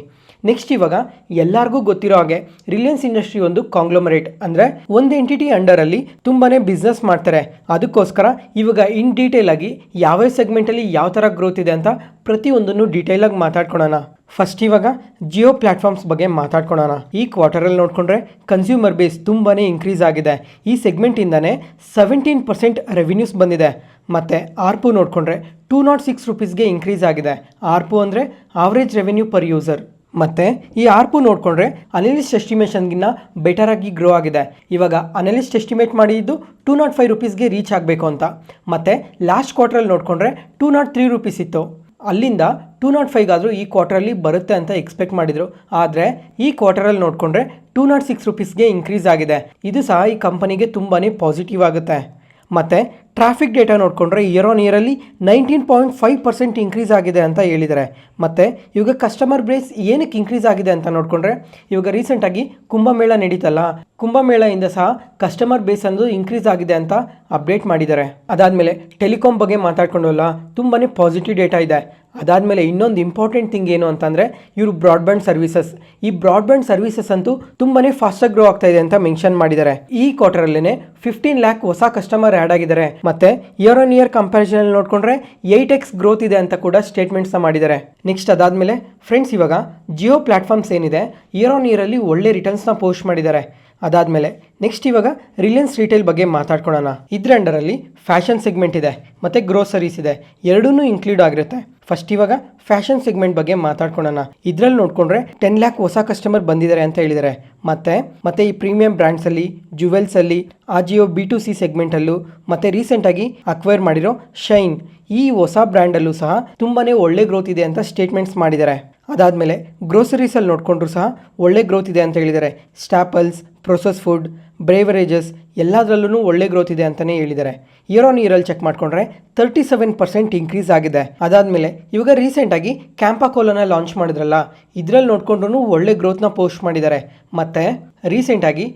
Speaker 1: ನೆಕ್ಸ್ಟ್ ಇವಾಗ ಎಲ್ಲರಿಗೂ ಗೊತ್ತಿರೋ ಹಾಗೆ ರಿಲಯನ್ಸ್ ಇಂಡಸ್ಟ್ರಿ ಒಂದು ಕಾಂಗ್ಲೊಮರೇಟ್, ಅಂದರೆ ಒಂದು ಎಂಟಿಟಿ ಅಂಡರಲ್ಲಿ ತುಂಬಾ ಬಿಸ್ನೆಸ್ ಮಾಡ್ತಾರೆ. ಅದಕ್ಕೋಸ್ಕರ ಇವಾಗ ಇನ್ ಡೀಟೇಲ್ ಆಗಿ ಯಾವ ಸೆಗ್ಮೆಂಟಲ್ಲಿ ಯಾವ ಥರ ಗ್ರೋತ್ ಇದೆ ಅಂತ ಪ್ರತಿಯೊಂದನ್ನು ಡೀಟೇಲಾಗಿ ಮಾತಾಡ್ಕೊಳ್ಳೋಣ. ಫಸ್ಟ್ ಇವಾಗ ಜಿಯೋ ಪ್ಲಾಟ್ಫಾರ್ಮ್ಸ್ ಬಗ್ಗೆ ಮಾತಾಡ್ಕೊಳ್ಳೋಣ. ಈ ಕ್ವಾರ್ಟರಲ್ಲಿ ನೋಡಿಕೊಂಡ್ರೆ ಕನ್ಸ್ಯೂಮರ್ ಬೇಸ್ ತುಂಬಾ ಇನ್ಕ್ರೀಸ್ ಆಗಿದೆ. ಈ ಸೆಗ್ಮೆಂಟಿಂದನೇ 17% ರೆವಿನ್ಯೂಸ್ ಬಂದಿದೆ. ಮತ್ತು ಆರ್ಪು ನೋಡಿಕೊಂಡ್ರೆ 206 rupeesಗೆ ಇನ್ಕ್ರೀಸ್ ಆಗಿದೆ. ಆರ್ಪು ಅಂದರೆ ಆವ್ರೇಜ್ ರೆವೆನ್ಯೂ ಪರ್ ಯೂಸರ್. ಮತ್ತು ಈ ಆರ್ಪು ನೋಡಿಕೊಂಡ್ರೆ ಅನಲಿಸ್ಟ್ ಎಸ್ಟಿಮೇಷನ್ಗಿನ್ನ ಬೆಟರಾಗಿ ಗ್ರೋ ಆಗಿದೆ. ಇವಾಗ ಅನಲಿಸ್ಟ್ ಎಸ್ಟಿಮೇಟ್ ಮಾಡಿದ್ದು 205 rupeesಗೆ ರೀಚ್ ಆಗಬೇಕು ಅಂತ. ಮತ್ತು ಲಾಸ್ಟ್ ಕ್ವಾರ್ಟರಲ್ಲಿ ನೋಡಿಕೊಂಡ್ರೆ 203 rupees ಇತ್ತು. ಅಲ್ಲಿಂದ 205 ಈ ಕ್ವಾರ್ಟರಲ್ಲಿ ಬರುತ್ತೆ ಅಂತ ಎಕ್ಸ್ಪೆಕ್ಟ್ ಮಾಡಿದರು. ಆದರೆ ಈ ಕ್ವಾರ್ಟರಲ್ಲಿ ನೋಡಿಕೊಂಡ್ರೆ 206 rupeesಗೆ ಇನ್ಕ್ರೀಸ್ ಆಗಿದೆ. ಇದು ಸಹ ಈ ಕಂಪನಿಗೆ ತುಂಬಾ ಪಾಸಿಟಿವ್ ಆಗುತ್ತೆ. ಮತ್ತು ಟ್ರಾಫಿಕ್ ಡೇಟಾ ನೋಡಿಕೊಂಡ್ರೆ ಇಯರ್ ಆನ್ ಇಯರಲ್ಲಿ 19.5% ಇನ್ಕ್ರೀಸ್ ಆಗಿದೆ ಅಂತ ಹೇಳಿದ್ದಾರೆ. ಮತ್ತು ಇವಾಗ ಕಸ್ಟಮರ್ ಬೇಸ್ ಏನಕ್ಕೆ ಇನ್ಕ್ರೀಸ್ ಆಗಿದೆ ಅಂತ ನೋಡಿಕೊಂಡ್ರೆ ಇವಾಗ ರೀಸೆಂಟಾಗಿ ಕುಂಭಮೇಳ ನಡೀತಲ್ಲ, ಕುಂಭಮೇಳದಿಂದ ಸಹ ಕಸ್ಟಮರ್ ಬೇಸ್ ಅಂದು ಇನ್ಕ್ರೀಸ್ ಆಗಿದೆ ಅಂತ ಅಪ್ಡೇಟ್ ಮಾಡಿದ್ದಾರೆ. ಅದಾದಮೇಲೆ ಟೆಲಿಕಾಂ ಬಗ್ಗೆ ಮಾತಾಡ್ಕೊಂಡಲ್ಲ, ತುಂಬಾ ಪಾಸಿಟಿವ್ ಡೇಟಾ ಇದೆ. ಅದಾದಮೇಲೆ ಇನ್ನೊಂದು ಇಂಪಾರ್ಟೆಂಟ್ ಥಿಂಗ್ ಏನು ಅಂತಂದರೆ ಇವರು ಬ್ರಾಡ್ಬ್ಯಾಂಡ್ ಸರ್ವಿಸಸ್, ಈ ಬ್ರಾಡ್ಬ್ಯಾಂಡ್ ಸರ್ವಿಸಸ್ ಅಂತೂ ತುಂಬಾ ಫಾಸ್ಟಾಗಿ ಗ್ರೋ ಆಗ್ತಾ ಇದೆ ಅಂತ ಮೆನ್ಷನ್ ಮಾಡಿದ್ದಾರೆ. ಈ ಕ್ವಾರ್ಟರಲ್ಲೇ 15 ಲ್ಯಾಕ್ ಹೊಸ ಕಸ್ಟಮರ್ ಆ್ಯಡ್ ಆಗಿದ್ದಾರೆ. ಮತ್ತೆ ಇಯರ್ ಆನ್ ಇಯರ್ ಕಂಪ್ಯಾರಿಸನ್ ನೋಡಿಕೊಂಡ್ರೆ 8x ಗ್ರೋತ್ ಇದೆ ಅಂತ ಕೂಡ ಸ್ಟೇಟ್ಮೆಂಟ್ಸ್ನ ಮಾಡಿದ್ದಾರೆ. ನೆಕ್ಸ್ಟ್ ಅದಾದಮೇಲೆ ಫ್ರೆಂಡ್ಸ್, ಇವಾಗ ಜಿಯೋ ಪ್ಲಾಟ್ಫಾರ್ಮ್ಸ್ ಏನಿದೆ ಇಯರ್ ಆನ್ ಇಯರಲ್ಲಿ ಒಳ್ಳೆ ರಿಟರ್ನ್ಸ್ನ ಪೋಸ್ಟ್ ಮಾಡಿದ್ದಾರೆ. ಅದಾದಮೇಲೆ ನೆಕ್ಸ್ಟ್ ಇವಾಗ ರಿಲಯನ್ಸ್ ರಿಟೇಲ್ ಬಗ್ಗೆ ಮಾತಾಡ್ಕೊಳ್ಳೋಣ. ಇದ್ರ ಅಂಡರಲ್ಲಿ ಫ್ಯಾಷನ್ ಸೆಗ್ಮೆಂಟ್ ಇದೆ ಮತ್ತು ಗ್ರೋಸರೀಸ್ ಇದೆ, ಎರಡೂ ಇನ್ಕ್ಲೂಡ್ ಆಗಿರುತ್ತೆ. ಫಸ್ಟ್ ಇವಾಗ ಫ್ಯಾಷನ್ ಸೆಗ್ಮೆಂಟ್ ಬಗ್ಗೆ ಮಾತಾಡ್ಕೊಳ್ಳೋಣ. ಇದರಲ್ಲಿ ನೋಡಿಕೊಂಡ್ರೆ 10 ಲ್ಯಾಕ್ ಹೊಸ ಕಸ್ಟಮರ್ ಬಂದಿದ್ದಾರೆ ಅಂತ ಹೇಳಿದ್ದಾರೆ. ಮತ್ತೆ ಈ ಪ್ರೀಮಿಯಂ ಬ್ರ್ಯಾಂಡ್ಸಲ್ಲಿ, ಜುವೆಲ್ಸಲ್ಲಿ, ಆಜಿಯೋ B2C ಸೆಗ್ಮೆಂಟಲ್ಲೂ ಮತ್ತು ರೀಸೆಂಟಾಗಿ ಅಕ್ವೈರ್ ಮಾಡಿರೋ ಶೈನ್ ಈ ಹೊಸ ಬ್ರ್ಯಾಂಡಲ್ಲೂ ಸಹ ತುಂಬಾ ಒಳ್ಳೆ ಗ್ರೋತ್ ಇದೆ ಅಂತ ಸ್ಟೇಟ್ಮೆಂಟ್ಸ್ ಮಾಡಿದ್ದಾರೆ. ಅದಾದಮೇಲೆ ಗ್ರೋಸರೀಸಲ್ಲಿ ನೋಡಿಕೊಂಡ್ರು ಸಹ ಒಳ್ಳೆ ಗ್ರೋತ್ ಇದೆ ಅಂತ ಹೇಳಿದ್ದಾರೆ. ಸ್ಟಾಪಲ್ಸ್, ಪ್ರೊಸೆಸ್ ಫುಡ್, ಬ್ರೇವರೇಜಸ್ ಎಲ್ಲದರಲ್ಲೂ ಒಳ್ಳೆ ಗ್ರೋತ್ ಇದೆ ಅಂತಲೇ ಹೇಳಿದ್ದಾರೆ. ಇಯರ್ ಆನ್ ಇಯರಲ್ಲಿ ಚೆಕ್ ಮಾಡಿಕೊಂಡ್ರೆ 37% ಇನ್ಕ್ರೀಸ್ ಆಗಿದೆ. ಅದಾದಮೇಲೆ ಇವಾಗ ರೀಸೆಂಟಾಗಿ ಕ್ಯಾಂಪಾಕೋಲನ ಲಾಂಚ್ ಮಾಡಿದ್ರಲ್ಲ, ಇದರಲ್ಲಿ ನೋಡಿಕೊಂಡ್ರೂ ಒಳ್ಳೆ ಗ್ರೋತ್ನ ಪೋಸ್ಟ್ ಮಾಡಿದ್ದಾರೆ. ಮತ್ತು ರೀಸೆಂಟಾಗಿ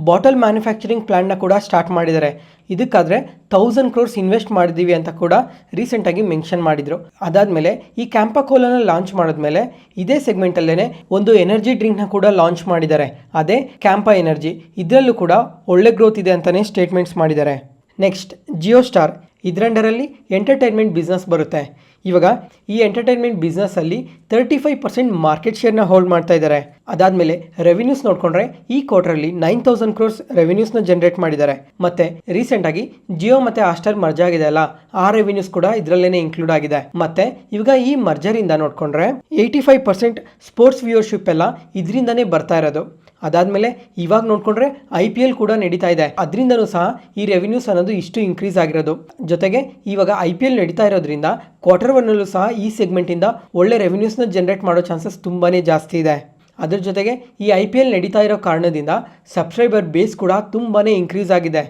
Speaker 1: ಬಾಟಲ್ ಮ್ಯಾನುಫ್ಯಾಕ್ಚರಿಂಗ್ ಪ್ಲ್ಯಾನ್ನ ಕೂಡ ಸ್ಟಾರ್ಟ್ ಮಾಡಿದ್ದಾರೆ. ಇದಕ್ಕಾದರೆ 1000 crores ಇನ್ವೆಸ್ಟ್ ಮಾಡಿದ್ದೀವಿ ಅಂತ ಕೂಡ ರೀಸೆಂಟಾಗಿ ಮೆನ್ಷನ್ ಮಾಡಿದರು. ಅದಾದಮೇಲೆ ಈ ಕ್ಯಾಂಪಾಕೋಲನ ಲಾಂಚ್ ಮಾಡಿದ್ಮೇಲೆ ಇದೇ ಸೆಗ್ಮೆಂಟಲ್ಲೇ ಒಂದು ಎನರ್ಜಿ ಡ್ರಿಂಕ್ನ ಕೂಡ ಲಾಂಚ್ ಮಾಡಿದ್ದಾರೆ, ಅದೇ ಕ್ಯಾಂಪಾ ಎನರ್ಜಿ. ಇದರಲ್ಲೂ ಕೂಡ ಒಳ್ಳೆ ಗ್ರೋತ್ ಇದೆ ಅಂತಲೇ ಸ್ಟೇಟ್ಮೆಂಟ್ಸ್ ಮಾಡಿದ್ದಾರೆ. ನೆಕ್ಸ್ಟ್ ಜಿಯೋ ಸ್ಟಾರ್, ಇದರಂಡರಲ್ಲಿ ಎಂಟರ್ಟೈನ್ಮೆಂಟ್ ಬಿಸ್ನೆಸ್ ಬರುತ್ತೆ. ಇವಾಗ ಈ ಎಂಟರ್ಟೈನ್ಮೆಂಟ್ ಬಿಸ್ನೆಸ್ಸಲ್ಲಿ 35% ಮಾರ್ಕೆಟ್ ಶೇರ್ನ ಹೋಲ್ಡ್ ಮಾಡ್ತಾ ಇದ್ದಾರೆ. ಅದಾದಮೇಲೆ ರೆವಿನ್ಯೂಸ್ ನೋಡಿಕೊಂಡ್ರೆ ಈ ಕ್ವಾರ್ಟರಲ್ಲಿ 9000 crores ರೆವಿನ್ಯೂಸ್ನ ಜನರೇಟ್ ಮಾಡಿದ್ದಾರೆ. ಮತ್ತು ರೀಸೆಂಟಾಗಿ ಜಿಯೋ ಮತ್ತು ಹಾಟ್‌ಸ್ಟಾರ್ ಮರ್ಜ್ ಆಗಿದೆ ಅಲ್ಲ, ಆ ರೆವಿನ್ಯೂಸ್ ಕೂಡ ಇದರಲ್ಲೇ ಇನ್ಕ್ಲೂಡ್ ಆಗಿದೆ. ಮತ್ತು ಇವಾಗ ಈ ಮರ್ಜರಿಂದ ನೋಡಿಕೊಂಡ್ರೆ 85% ಸ್ಪೋರ್ಟ್ಸ್ ವ್ಯೂವರ್ಶಿಪ್ ಎಲ್ಲ ಇದರಿಂದನೇ ಬರ್ತಾ ಇರೋದು. ಅದಾದಮೇಲೆ ಇವಾಗ ನೋಡಿಕೊಂಡ್ರೆ IPL ಕೂಡ ನಡೀತಾ ಇದೆ, ಅದರಿಂದನೂ ಸಹ ಈ ರೆವಿನ್ಯೂಸ್ ಅನ್ನೋದು ಇಷ್ಟು ಇನ್ಕ್ರೀಸ್ ಆಗಿರೋದು. ಜೊತೆಗೆ ಇವಾಗ IPL ನಡೀತಾ ಇರೋದ್ರಿಂದ ಕ್ವಾರ್ಟರ್ 1 ಸಹ ಈ ಸೆಗ್ಮೆಂಟಿಂದ ಒಳ್ಳೆ ರೆವಿನ್ಯೂಸ್ನ ಜನರೇಟ್ ಮಾಡೋ ಚಾನ್ಸಸ್ ತುಂಬಾ ಜಾಸ್ತಿ ಇದೆ. ಅದ್ರ ಜೊತೆಗೆ ಈ IPL ನಡೀತಾ ಇರೋ ಕಾರಣದಿಂದ ಸಬ್ಸ್ಕ್ರೈಬರ್ ಬೇಸ್ ಕೂಡ ತುಂಬಾ ಇನ್ಕ್ರೀಸ್ ಆಗಿದೆ.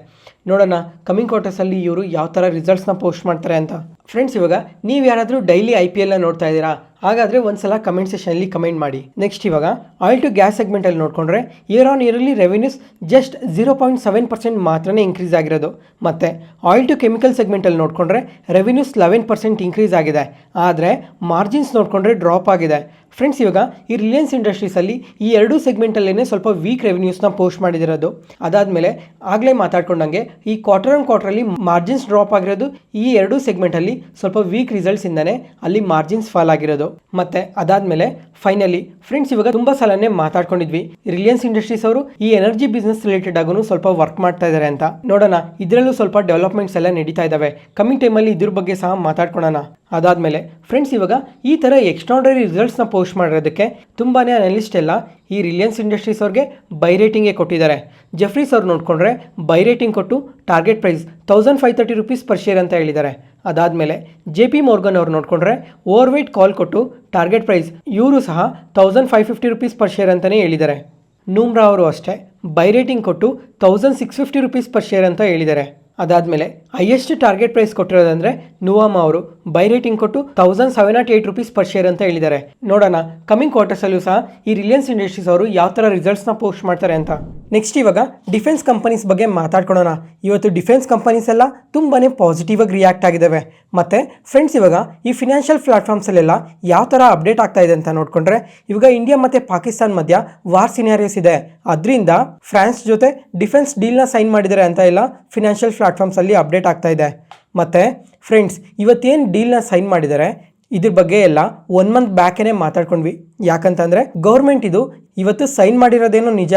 Speaker 1: ನೋಡೋಣ ಕಮಿಂಗ್ ಕ್ವಾರ್ಟರ್ಸಲ್ಲಿ ಇವರು ಯಾವ ಥರ ರಿಸಲ್ಟ್ಸ್ನ ಪೋಸ್ಟ್ ಮಾಡ್ತಾರೆ ಅಂತ. ಫ್ರೆಂಡ್ಸ್, ಇವಾಗ ನೀವು ಯಾರಾದರೂ ಡೈಲಿ IPLನ ನೋಡ್ತಾ ಇದ್ದೀರಾ? ಹಾಗಾದರೆ ಒಂದ್ಸಲ ಕಮೆಂಟ್ ಸೆಷನಲ್ಲಿ ಕಮೆಂಟ್ ಮಾಡಿ. ನೆಕ್ಸ್ಟ್ ಇವಾಗ ಆಯಿಲ್ ಟು ಗ್ಯಾಸ್ ಸೆಗ್ಮೆಂಟಲ್ಲಿ ನೋಡಿಕೊಂಡ್ರೆ ಇಯರ್ ಆನ್ ಇಯರಲ್ಲಿ ರೆವಿನ್ಯೂಸ್ ಜಸ್ಟ್ 0.7% ಮಾತ್ರನೇ ಇನ್ಕ್ರೀಸ್ ಆಗಿರೋದು. ಮತ್ತು ಆಯಿಲ್ ಟು ಕೆಮಿಕಲ್ ಸೆಗ್ಮೆಂಟಲ್ಲಿ ನೋಡಿಕೊಂಡ್ರೆ ರೆವಿನ್ಯೂಸ್ 11% ಇನ್ಕ್ರೀಸ್ ಆಗಿದೆ, ಆದರೆ ಮಾರ್ಜಿನ್ಸ್ ನೋಡಿಕೊಂಡ್ರೆ ಡ್ರಾಪ್ ಆಗಿದೆ. ಫ್ರೆಂಡ್ಸ್, ಇವಾಗ ಈ ರಿಲಯನ್ಸ್ ಇಂಡಸ್ಟ್ರೀಸಲ್ಲಿ ಈ ಎರಡೂ ಸೆಗ್ಮೆಂಟಲ್ಲೇ ಸ್ವಲ್ಪ ವೀಕ್ ರೆವಿನ್ಯೂಸ್ನ ಪೋಸ್ಟ್ ಮಾಡಿದಿರೋದು. ಅದಾದಮೇಲೆ ಆಗಲೇ ಮಾತಾಡ್ಕೊಂಡಂಗೆ ಈ ಕ್ವಾರ್ಟರಲ್ಲಿ ಮಾರ್ಜಿನ್ಸ್ ಡ್ರಾಪ್ ಆಗಿರೋದು ಈ ಎರಡೂ ಸೆಗ್ಮೆಂಟಲ್ಲಿ ಸ್ವಲ್ಪ ವೀಕ್ ರಿಸಲ್ಟ್ಸ್ ಇಂದನೇ ಅಲ್ಲಿ ಮಾರ್ಜಿನ್ಸ್ ಫಾಲ್ ಆಗಿರೋದು. ಮತ್ತೆ ಅದಾದಮೇಲೆ ಫೈನಲಿ ಫ್ರೆಂಡ್ಸ್, ಇವಾಗ ತುಂಬ ಸಲನೇ ಮಾತಾಡ್ಕೊಂಡಿದ್ವಿ ರಿಲಯನ್ಸ್ ಇಂಡಸ್ಟ್ರೀಸ್ ಅವರು ಈ ಎನರ್ಜಿ ಬಿಸ್ನೆಸ್ ರಿಲೇಟೆಡ್ ಆಗೂ ಸ್ವಲ್ಪ ವರ್ಕ್ ಮಾಡ್ತಾ ಇದ್ದಾರೆ ಅಂತ. ನೋಡೋಣ, ಇದರಲ್ಲೂ ಸ್ವಲ್ಪ ಡೆವಲಪ್ಮೆಂಟ್ಸ್ ಎಲ್ಲ ನಡೀತಾ ಇದ್ದಾವೆ. ಕಮಿಂಗ್ ಟೈಮಲ್ಲಿ ಇದ್ರ ಬಗ್ಗೆ ಸಹ ಮಾತಾಡ್ಕೊಳ್ಳೋಣ. ಅದಾದಮೇಲೆ ಫ್ರೆಂಡ್ಸ್, ಇವಾಗ ಈ ಥರ ಎಕ್ಸ್ಟ್ರಾರ್ಡಿನರಿ ರಿಸಲ್ಟ್ಸ್ನ ಪೋಸ್ಟ್ ಮಾಡಿರೋದಕ್ಕೆ ತುಂಬಾ ಅನಲಿಸ್ಟ್ ಎಲ್ಲ ಈ ರಿಲಯನ್ಸ್ ಇಂಡಸ್ಟ್ರೀಸ್ ಅವ್ರಿಗೆ ಬೈ ರೇಟಿಂಗೇ ಕೊಟ್ಟಿದ್ದಾರೆ. ಜೆಫ್ರೀಸ್ ಅವ್ರು ನೋಡಿಕೊಂಡ್ರೆ ಬೈ ರೇಟಿಂಗ್ ಕೊಟ್ಟು target price 1530 rupees per share ಅಂತ ಹೇಳಿದ್ದಾರೆ. ಅದಾದಮೇಲೆ JP Morgan ಅವ್ರು ನೋಡಿಕೊಂಡ್ರೆ ಓವರ್ ವೇಟ್ ಕಾಲ್ ಕೊಟ್ಟು ಟಾರ್ಗೆಟ್ ಪ್ರೈಸ್ ಇವರು ಸಹ 1550 rupees ಪರ್ ಶೇರ್ ಅಂತಲೇ ಹೇಳಿದ್ದಾರೆ. ನೂಮ್ರಾ ಅವರು ಅಷ್ಟೇ ಬೈ ರೇಟಿಂಗ್ ಕೊಟ್ಟು 1650 rupees ಪರ್ ಶೇರ್ ಅಂತ ಹೇಳಿದ್ದಾರೆ. ಅದಾದಮೇಲೆ ಹೈಯೆಸ್ಟ್ ಟಾರ್ಗೆಟ್ ಪ್ರೈಸ್ ಕೊಟ್ಟಿರೋದಂದರೆ ನುವಾಮಾ ಅವರು ಬೈ ರೇಟಿಂಗ್ ಕೊಟ್ಟು 1708 rupees ಪರ್ ಶೇರ್ ಅಂತ ಹೇಳಿದ್ದಾರೆ. ನೋಡೋಣ ಕಮಿಂಗ್ ಕ್ವಾರ್ಟರ್ಸಲ್ಲೂ ಸಹ ಈ ರಿಲಯನ್ಸ್ ಇಂಡಸ್ಟ್ರೀಸ್ ಅವರು ಯಾವ ಥರ ರಿಸಲ್ಟ್ಸ್ನ ಪೋಸ್ಟ್ ಮಾಡ್ತಾರೆ ಅಂತ. ನೆಕ್ಸ್ಟ್ ಇವಾಗ ಡಿಫೆನ್ಸ್ ಕಂಪನೀಸ್ ಬಗ್ಗೆ ಮಾತಾಡ್ಕೊಳ್ಳೋಣ. ಇವತ್ತು ಡಿಫೆನ್ಸ್ ಕಂಪನೀಸ್ ಎಲ್ಲ ತುಂಬಾ ಪಾಸಿಟಿವ್ ಆಗಿ ರಿಯಾಕ್ಟ್ ಆಗಿದ್ದಾವೆ. ಮತ್ತು ಫ್ರೆಂಡ್ಸ್, ಇವಾಗ ಈ ಫಿನಾನ್ಷಿಯಲ್ ಪ್ಲಾಟ್ಫಾರ್ಮ್ಸಲ್ಲೆಲ್ಲ ಯಾವ ಥರ ಅಪ್ಡೇಟ್ ಆಗ್ತಾ ಇದೆ ಅಂತ ನೋಡಿಕೊಂಡ್ರೆ ಇವಾಗ ಇಂಡಿಯಾ ಮತ್ತು ಪಾಕಿಸ್ತಾನ ಮಧ್ಯ ವಾರ್ ಸಿನಾರಿಯೋಸ್ ಇದೆ, ಅದರಿಂದ ಫ್ರಾನ್ಸ್ ಜೊತೆ ಡಿಫೆನ್ಸ್ ಡೀಲ್ನ ಸೈನ್ ಮಾಡಿದ್ದಾರೆ ಅಂತ ಎಲ್ಲ ಫಿನಾನ್ಷಿಯಲ್ ಪ್ಲಾಟ್ಫಾರ್ಮ್ಸಲ್ಲಿ ಅಪ್ಡೇಟ್ ಆಗ್ತಾ ಇದೆ. ಮತ್ತು ಫ್ರೆಂಡ್ಸ್, ಇವತ್ತೇನು ಡೀಲ್ನ ಸೈನ್ ಮಾಡಿದ್ದಾರೆ ಇದ್ರ ಬಗ್ಗೆ ಎಲ್ಲ 1 month ಬ್ಯಾಕೇ ಮಾತಾಡ್ಕೊಂಡ್ವಿ. ಯಾಕಂತಂದರೆ ಗೌರ್ಮೆಂಟ್ ಇದು ಇವತ್ತು ಸೈನ್ ಮಾಡಿರೋದೇನೋ ನಿಜ,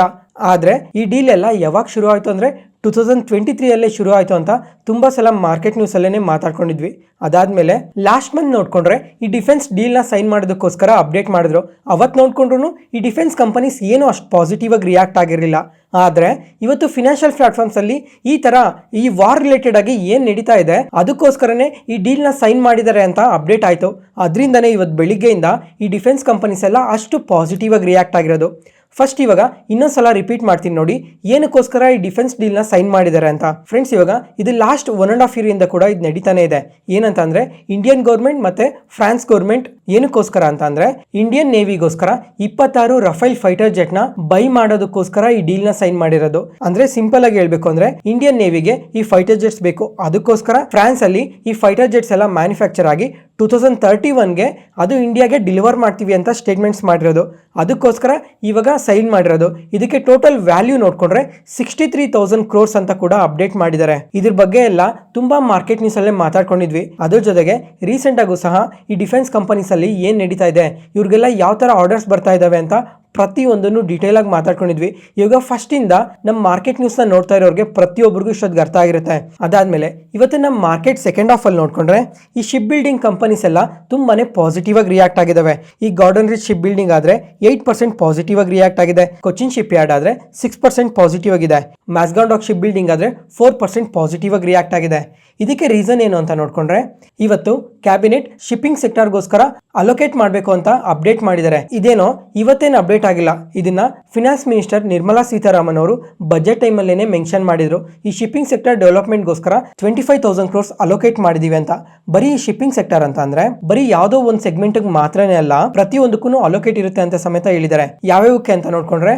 Speaker 1: ಆದರೆ ಈ ಡೀಲ್ ಎಲ್ಲ ಯಾವಾಗ ಶುರು ಆಯಿತು ಅಂದರೆ 2023 ಶುರು ಆಯಿತು ಅಂತ ತುಂಬ ಸಲ ಮಾರ್ಕೆಟ್ ನ್ಯೂಸಲ್ಲೇ ಮಾತಾಡ್ಕೊಂಡಿದ್ವಿ. ಅದಾದಮೇಲೆ ಲಾಸ್ಟ್ ಮಂತ್ ನೋಡಿಕೊಂಡ್ರೆ ಈ ಡಿಫೆನ್ಸ್ ಡೀಲ್ನ ಸೈನ್ ಮಾಡೋದಕ್ಕೋಸ್ಕರ ಅಪ್ಡೇಟ್ ಮಾಡಿದ್ರು. ಅವತ್ತು ನೋಡಿಕೊಂಡ್ರು ಈ ಡಿಫೆನ್ಸ್ ಕಂಪನೀಸ್ ಏನೂ ಅಷ್ಟು ಪಾಸಿಟಿವ್ ಆಗಿ ರಿಯಾಕ್ಟ್ ಆಗಿರಲಿಲ್ಲ. ಆದರೆ ಇವತ್ತು ಫಿನಾನ್ಷಿಯಲ್ ಪ್ಲಾಟ್ಫಾರ್ಮ್ಸಲ್ಲಿ ಈ ಥರ ಈ ವಾರ್ ರಿಲೇಟೆಡ್ ಆಗಿ ಏನು ನಡೀತಾ ಇದೆ ಅದಕ್ಕೋಸ್ಕರನೇ ಈ ಡೀಲ್ನ ಸೈನ್ ಮಾಡಿದ್ದಾರೆ ಅಂತ ಅಪ್ಡೇಟ್ ಆಯಿತು. ಅದರಿಂದನೇ ಇವತ್ತು ಬೆಳಿಗ್ಗೆಯಿಂದ ಈ ಡಿಫೆನ್ಸ್ ಕಂಪನೀಸ್ ಎಲ್ಲ ಅಷ್ಟು ಪಾಸಿಟಿವ್ ಆಗಿ ರಿಯಾಕ್ಟ್ ಆಗಿರೋದು. ಫಸ್ಟ್ ಇವಾಗ ಇನ್ನೊಂದ್ಸಲ ರಿಪೀಟ್ ಮಾಡ್ತೀನಿ ನೋಡಿ, ಏನಕ್ಕೋಸ್ಕರ ಈ ಡಿಫೆನ್ಸ್ ಡೀಲ್ ನ ಸೈನ್ ಮಾಡಿದ್ದಾರೆ ಅಂತ. ಫ್ರೆಂಡ್ಸ್, ಇವಾಗ ಇದು ಲಾಸ್ಟ್ 1.5 year ಇಂದ ಕೂಡ ಇದು ನಡೀತಾನೆ ಇದೆ. ಏನಂತ ಅಂದ್ರೆ ಇಂಡಿಯನ್ ಗೌರ್ಮೆಂಟ್ ಮತ್ತೆ ಫ್ರಾನ್ಸ್ ಗೌರ್ಮೆಂಟ್ ಏನಕ್ಕೋಸ್ಕರ ಅಂತ ಅಂದ್ರೆ ಇಂಡಿಯನ್ ನೇವಿಗೋಸ್ಕರ 26 ರಫೇಲ್ ಫೈಟರ್ ಜೆಟ್ ನ ಬೈ ಮಾಡೋದಕ್ಕೋಸ್ಕರ ಈ ಡೀಲ್ ನ ಸೈನ್ ಮಾಡಿರೋದು. ಅಂದ್ರೆ ಸಿಂಪಲ್ ಆಗಿ ಹೇಳ್ಬೇಕು ಅಂದ್ರೆ ಇಂಡಿಯನ್ ನೇವಿಗೆ ಈ ಫೈಟರ್ ಜೆಟ್ಸ್ ಬೇಕು, ಅದಕ್ಕೋಸ್ಕರ ಫ್ರಾನ್ಸ್ ಅಲ್ಲಿ ಈ ಫೈಟರ್ ಜೆಟ್ಸ್ ಎಲ್ಲ ಮ್ಯಾನುಫ್ಯಾಕ್ಚರ್ ಆಗಿ 2031ಗೆ ಅದು ಇಂಡಿಯಾಗೆ ಡೆಲಿವರ್ ಮಾಡ್ತೀವಿ ಅಂತ ಸ್ಟೇಟ್ಮೆಂಟ್ಸ್ ಮಾಡಿರೋದು. ಅದಕ್ಕೋಸ್ಕರ ಇವಾಗ ಸೈನ್ ಮಾಡಿರೋದು. ಇದಕ್ಕೆ ಟೋಟಲ್ ವ್ಯಾಲ್ಯೂ ನೋಡ್ಕೊಂಡ್ರೆ 63,000 crores ಅಂತ ಕೂಡ ಅಪ್ಡೇಟ್ ಮಾಡಿದ್ದಾರೆ. ಇದ್ರ ಬಗ್ಗೆ ಎಲ್ಲ ತುಂಬಾ ಮಾರ್ಕೆಟ್ ನ್ಯೂಸ್ ಅಲ್ಲೇ ಮಾತಾಡ್ಕೊಂಡಿದ್ವಿ. ಅದ್ರ ಜೊತೆಗೆ ರೀಸೆಂಟ್ ಆಗು ಸಹ ಈ ಡಿಫೆನ್ಸ್ ಕಂಪನೀಸ್ ಅಲ್ಲಿ ಏನ್ ನಡೀತಾ ಇದೆ, ಇವ್ರಿಗೆಲ್ಲ ಯಾವ ತರ ಆರ್ಡರ್ಸ್ ಬರ್ತಾ ಇದಾವೆ ಅಂತ ಪ್ರತಿಯೊಂದನ್ನು ಡೀಟೇಲ್ ಆಗಿ ಮಾತಾಡ್ಕೊಂಡಿದ್ವಿ. ಇವಾಗ ಫಸ್ಟ್ ಇಂದ ನಮ್ಮ ಮಾರ್ಕೆಟ್ ನ್ಯೂಸ್ ನ ನೋಡ್ತಾ ಇರೋರಿಗೆ ಪ್ರತಿಯೊಬ್ಬರಿಗೂ ಇಷ್ಟೊಂದು ಅರ್ಥ ಆಗಿರುತ್ತೆ. ಅದಾದ್ಮೇಲೆ ಇವತ್ತು ನಮ್ಮ ಮಾರ್ಕೆಟ್ ಸೆಕೆಂಡ್ ಹಾಫ್ ಅಲ್ಲಿ ನೋಡ್ಕೊಂಡ್ರೆ ಈ ಶಿಪ್ ಬಿಲ್ಡಿಂಗ್ ಕಂಪನೀಸ್ ಎಲ್ಲ ತುಂಬಾನೇ ಪಾಸಿಟಿವ್ ಆಗಿ ರಿಯಾಕ್ಟ್ ಆಗಿದಾವೆ. ಈ ಗಾರ್ಡನ್ ರಿಚ್ ಶಿಪ್ ಬಿಲ್ಡಿಂಗ್ ಆದ್ರೆ 8% ಪಾಸಿಟಿವ್ ಆಗಿ ರಿಯಾಕ್ಟ್ ಆಗಿದೆ. ಕೊಚ್ಚಿನ್ ಶಿಪ್ ಯಾರ್ಡ್ ಆದ್ರೆ 6% ಪಾಸಿಟಿವ್ ಆಗಿದೆ. ಮ್ಯಾಸ್ಗಾನ್ ಶಿಪ್ ಬಿಲ್ಡಿಂಗ್ ಆದ್ರೆ 4% ಪಾಸಿಟಿವ್ ಆಗಿ ರಿಯಾಕ್ಟ್ ಆಗಿದೆ. ಇದಕ್ಕೆ ರೀಸನ್ ಏನು ಅಂತ ನೋಡ್ಕೊಂಡ್ರೆ ಇವತ್ತು ಕ್ಯಾಬಿನೆಟ್ ಶಿಪ್ಪಿಂಗ್ ಸೆಕ್ಟರ್ಗೋಸ್ಕರ ಅಲೋಕೇಟ್ ಮಾಡಬೇಕು ಅಂತ ಅಪ್ಡೇಟ್ ಮಾಡಿದ್ದಾರೆ. ಇದೇನೋ ಇವತ್ತೇನು ಅಪ್ಡೇಟ್ ಆಗಿಲ್ಲ, ಇದನ್ನ ಫಿನಾನ್ಸ್ ಮಿನಿಸ್ಟರ್ ನಿರ್ಮಲಾ ಸೀತಾರಾಮನ್ ಅವರು ಬಜೆಟ್ ಟೈಮ್ ಅಲ್ಲೇನೆ ಮೆನ್ಷನ್ ಮಾಡಿದ್ರು. ಈ ಶಿಪ್ಪಿಂಗ್ ಸೆಕ್ಟರ್ ಡೆವಲಪ್ಮೆಂಟ್ಗೋಸ್ಕರ 25,000 crores ಅಲೋಕೇಟ್ ಮಾಡಿದೀವಿ ಅಂತ. ಬರೀ ಈ ಶಿಪ್ಪಿಂಗ್ ಸೆಕ್ಟರ್ ಅಂತ ಅಂದ್ರೆ ಬರೀ ಯಾವುದೋ ಒಂದು ಸೆಗ್ಮೆಂಟ್ ಮಾತ್ರನೇ ಅಲ್ಲ, ಪ್ರತಿಯೊಂದಕ್ಕೂ ಅಲೋಕೇಟ್ ಇರುತ್ತೆ ಅಂತ ಸಮೇತ ಹೇಳಿದ್ದಾರೆ. ಯಾವ್ಯಾವಕ್ಕೆ ಅಂತ ನೋಡ್ಕೊಂಡ್ರೆ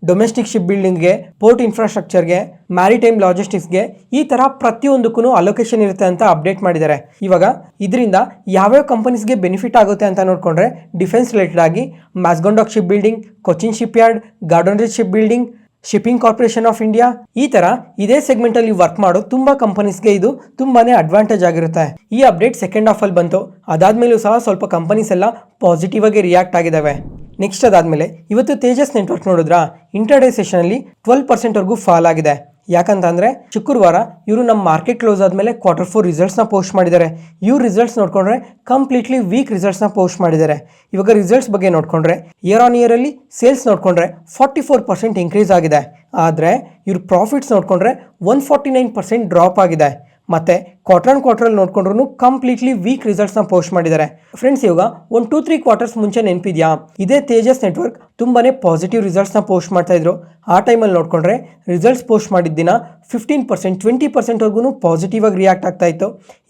Speaker 1: ಡೊಮೆಸ್ಟಿಕ್ ಶಿಪ್ ಬಿಲ್ಡಿಂಗ್ಗೆ, ಪೋರ್ಟ್ ಇನ್ಫ್ರಾಸ್ಟ್ರಕ್ಚರ್ಗೆ, ಮ್ಯಾರಿಟೈಮ್ ಲಾಜಿಸ್ಟಿಕ್ಸ್ಗೆ, ಈ ತರ ಪ್ರತಿಯೊಂದಕ್ಕೂ ಅಲೋಕೇಶನ್ ಇರುತ್ತೆ ಅಂತ ಅಪ್ಡೇಟ್ ಮಾಡಿದ್ದಾರೆ. ಇವಾಗ ಇದರಿಂದ ಯಾವ್ಯಾವ ಕಂಪನೀಸ್ಗೆ ಬೆನಿಫಿಟ್ ಆಗುತ್ತೆ ಅಂತ ನೋಡ್ಕೊಂಡ್ರೆ ಡಿಫೆನ್ಸ್ ರಿಲೇಟೆಡ್ ಆಗಿ Mazagon shipbuilding, Cochin shipyard, garden reach shipbuilding, shipping corporation of India, ಈ ತರ ಇದೇ ಸೆಗ್ಮೆಂಟ್ ಅಲ್ಲಿ ವರ್ಕ್ ಮಾಡೋ ತುಂಬಾ ಕಂಪನೀಸ್ಗೆ ಇದು ತುಂಬಾನೇ ಅಡ್ವಾಂಟೇಜ್ ಆಗಿರುತ್ತೆ. ಈ ಅಪ್ಡೇಟ್ ಸೆಕೆಂಡ್ ಹಾಫ್ ಅಲ್ಲಿ ಬಂತು. ಅದಾದ್ಮೇಲೂ ಸಹ ಸ್ವಲ್ಪ ಕಂಪನೀಸ್ ಎಲ್ಲ ಪಾಸಿಟಿವ್ ಆಗಿ ರಿಯಾಕ್ಟ್ ಆಗಿದಾವೆ. ನೆಕ್ಸ್ಟ್ ಅದಾದ್ಮೇಲೆ ಇವತ್ತು ತೇಜಸ್ ನೆಟ್ವರ್ಕ್ ನೋಡಿದ್ರಾ, ಇಂಟರ್ಡೇ ಸೆಷನ್ ಅಲ್ಲಿ 12% ವರೆಗೂ ಫಾಲ್ ಆಗಿದೆ. ಯಾಕಂತ ಅಂದ್ರೆ ಶುಕ್ರವಾರ ಇವರು ನಮ್ಮ ಮಾರ್ಕೆಟ್ ಕ್ಲೋಸ್ ಆದ್ಮೇಲೆ Q4 ರಿಸಲ್ಟ್ಸ್ ನ ಪೋಸ್ಟ್ ಮಾಡಿದ್ದಾರೆ. ಇವ್ರ ರಿಸಲ್ಟ್ಸ್ ನೋಡ್ಕೊಂಡ್ರೆ ಕಂಪ್ಲೀಟ್ಲಿ ವೀಕ್ ರಿಸಲ್ಟ್ಸ್ ನ ಪೋಸ್ಟ್ ಮಾಡಿದ್ದಾರೆ. ಇವಾಗ ರಿಸಲ್ಟ್ಸ್ ಬಗ್ಗೆ ನೋಡ್ಕೊಂಡ್ರೆ ಇಯರ್ ಆನ್ ಇಯರ್ ಅಲ್ಲಿ ಸೇಲ್ಸ್ ನೋಡ್ಕೊಂಡ್ರೆ 44% ಇನ್ಕ್ರೀಸ್ ಆಗಿದೆ. ಆದ್ರೆ ಇವ್ರ ಪ್ರಾಫಿಟ್ಸ್ ನೋಡ್ಕೊಂಡ್ರೆ 149% ಡ್ರಾಪ್ ಆಗಿದೆ. ಮತ್ತೆ ಕ್ವಾರ್ಟರ್ ನೋಡ್ಕೊಂಡ್ರು ಕಂಪ್ಲೀಟ್ಲಿ ವೀಕ್ ರಿಸಲ್ಟ್ಸ್ ನ ಪೋಸ್ಟ್ ಮಾಡಿದ್ದಾರೆ. ಫ್ರೆಂಡ್ಸ್, ಇವಾಗ 1-2-3 ಕ್ವಾರ್ಟರ್ಸ್ ಮುಂಚೆ ನೆನಪಿದ್ಯಾ, ಇದೇ ತೇಜಸ್ ನೆಟ್ವರ್ಕ್ ತುಂಬಾನೇ ಪಾಸಿಟಿವ್ ರಿಸಲ್ಟ್ಸ್ ನ ಪೋಸ್ಟ್ ಮಾಡ್ತಾ ಇದ್ರು. ಆ ಟೈಮಲ್ಲಿ ನೋಡ್ಕೊಂಡ್ರೆ ರಿಸಲ್ಟ್ಸ್ ಪೋಸ್ಟ್ ಮಾಡಿದ ದಿನ 15% 20% ವರೆಗೂ ಪಾಸಿಟಿವ್ ಆಗಿ ರಿಯಾಕ್ಟ್ ಆಗ್ತಾ ಇತ್ತು.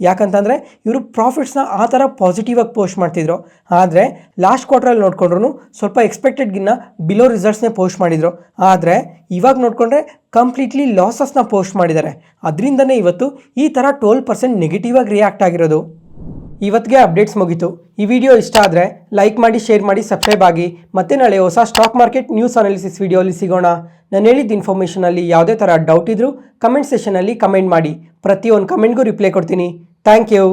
Speaker 1: ಯಾಕಂತಂದ್ರೆ ಇವರು ಪ್ರಾಫಿಟ್ಸ್ನ ಆ ಥರ ಪಾಸಿಟಿವ್ ಆಗಿ ಪೋಸ್ಟ್ ಮಾಡ್ತಿದ್ರು. ಆದರೆ ಲಾಸ್ಟ್ ಕ್ವಾರ್ಟರಲ್ಲಿ ನೋಡ್ಕೊಂಡ್ರು ಸ್ವಲ್ಪ ಎಕ್ಸ್ಪೆಕ್ಟೆಡ್ಗಿನ್ನ ಬಿಲೋ ರಿಸಲ್ಟ್ಸ್ನೇ ಪೋಸ್ಟ್ ಮಾಡಿದ್ರು. ಆದರೆ ಇವಾಗ ನೋಡ್ಕೊಂಡ್ರೆ ಕಂಪ್ಲೀಟ್ಲಿ ಲಾಸಸ್ನ ಪೋಸ್ಟ್ ಮಾಡಿದ್ದಾರೆ. ಅದರಿಂದನೇ ಇವತ್ತು ಈ ಥರ 12% ನೆಗೆಟಿವ್ ಆಗಿ ರಿಯಾಕ್ಟ್ ಆಗಿರೋದು. ಇವತ್ತಿಗೆ ಅಪ್ಡೇಟ್ಸ್ ಮುಗೀತು. ಈ ವಿಡಿಯೋ ಇಷ್ಟ ಆದರೆ ಲೈಕ್ ಮಾಡಿ, ಶೇರ್ ಮಾಡಿ, ಸಬ್ಸ್ಕ್ರೈಬ್ ಆಗಿ. ಮತ್ತೆ ನಾಳೆ ಹೊಸ ಸ್ಟಾಕ್ ಮಾರ್ಕೆಟ್ ನ್ಯೂಸ್ ಅನಾಲಿಸಿಸ್ ವಿಡಿಯೋಲಿ ಸಿಗೋಣ. ನಾನು ಹೇಳಿದ ಇನ್ಫಾರ್ಮೇಷನಲ್ಲಿ ಯಾವುದೇ ಥರ ಡೌಟ್ ಇದ್ದರೂ ಕಮೆಂಟ್ ಸೆಷನಲ್ಲಿ ಕಮೆಂಟ್ ಮಾಡಿ. ಪ್ರತಿಯೊಂದು ಕಮೆಂಟ್ಗೂ ರಿಪ್ಲೈ ಕೊಡ್ತೀನಿ. Thank you.